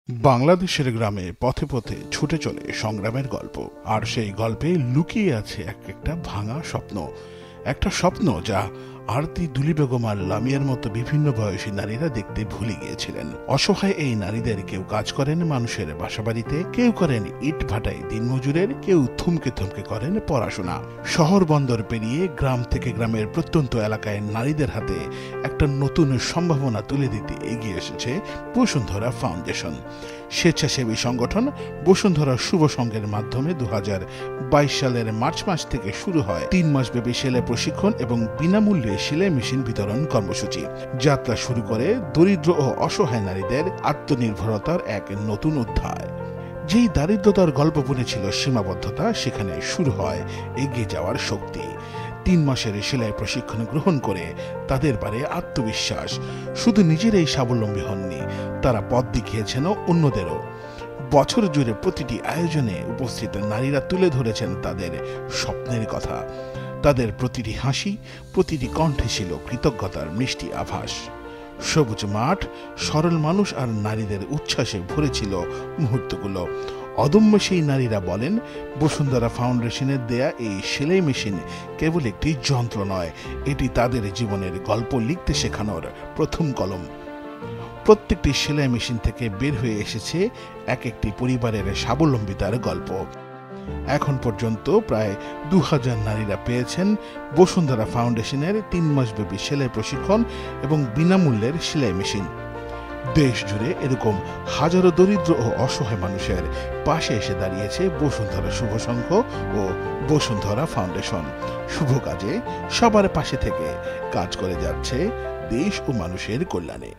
বাংলাদেশের গ্রামে পথে পথে ছুটে চলে সংগ্রামের গল্প। আর সেই গল্পে লুকিয়ে আছে একটা ভাঙা স্বপ্ন, একটা স্বপ্ন যা আরতি, দুলি বেগম আর লামিয়ার মতো বিভিন্ন বয়সী নারীরা দেখতে ভুলে গিয়েছিলেন। অসহায় এই নারীদের কেউ কাজ করেন মানুষের বাসাবাড়িতে, কেউ করেন ইট ভাটায় দিনমজুরের, কেউ থমকে থমকে করেন পড়াশোনা। শহর বন্দর পেরিয়ে গ্রাম থেকে গ্রামের প্রত্যন্ত এলাকায় নারীদের হাতে একটা নতুন সম্ভাবনা তুলে দিতে এগিয়ে এসেছে বসুন্ধরা ফাউন্ডেশন। স্বেচ্ছাসেবী সংগঠন বসুন্ধরা শুভ সংঘের মাধ্যমে 2022 সালের মার্চ মাস থেকে শুরু হয় 3 মাসব্যাপী সেলাই প্রশিক্ষণ এবং বিনামূল্যে সেলাই মেশিন বিতরণ কর্মসূচি। যাত্রা শুরু করে দরিদ্র ও অসহায় নারীদের আত্মনির্ভরতার এক নতুন অধ্যায়। যেই দারিদ্রতার গল্প বুনেছিল সীমাবদ্ধতা, সেখানে শুরু হয় এগিয়ে যাওয়ার শক্তি। 3 মাসের সেলাই প্রশিক্ষণ গ্রহণ করে তাদের বাড়ে আত্মবিশ্বাস। শুধু নিজেরাই স্বাবলম্বী হননি, তারা পথ দেখিয়েছেন অন্যদেরও। বছর জুড়ে প্রতিটি আয়োজনে উপস্থিত নারীরা তুলে ধরেছেন তাদের স্বপ্নের কথা। তাদের প্রতিটি হাসি, প্রতিটি কণ্ঠে ছিল কৃতজ্ঞতার মিষ্টি আভাস। সবুজ মাঠ, সরল মানুষ আর নারীদের উচ্ছ্বাসে ভরেছিল মুহূর্তগুলো। অদম্য সেই নারীরা বলেন, বসুন্ধরা ফাউন্ডেশনের দেয়া এই সেলাই মেশিন কেবল একটি যন্ত্র নয়, এটি তাদের জীবনের গল্প লিখতে শেখানোর প্রথম কলম। প্রত্যেকটি সেলাই মেশিন থেকে বের হয়ে এসেছে একটি পরিবারের স্বাবলম্বিতার গল্প। এখন পর্যন্ত প্রায় 2000 নারীরা পেয়েছেন বসুন্ধরা ফাউন্ডেশনের 3 মাসব্যাপী সেলাই প্রশিক্ষণ এবং বিনামূল্যের সেলাই মেশিন। দেশ জুড়ে এরকম হাজারো দরিদ্র ও অসহায় মানুষের পাশে এসে দাঁড়িয়েছে বসুন্ধরা শুভ সংঘ ও বসুন্ধরা ফাউন্ডেশন। শুভ কাজে সবার পাশে থেকে কাজ করে যাচ্ছে দেশ ও মানুষের কল্যাণে।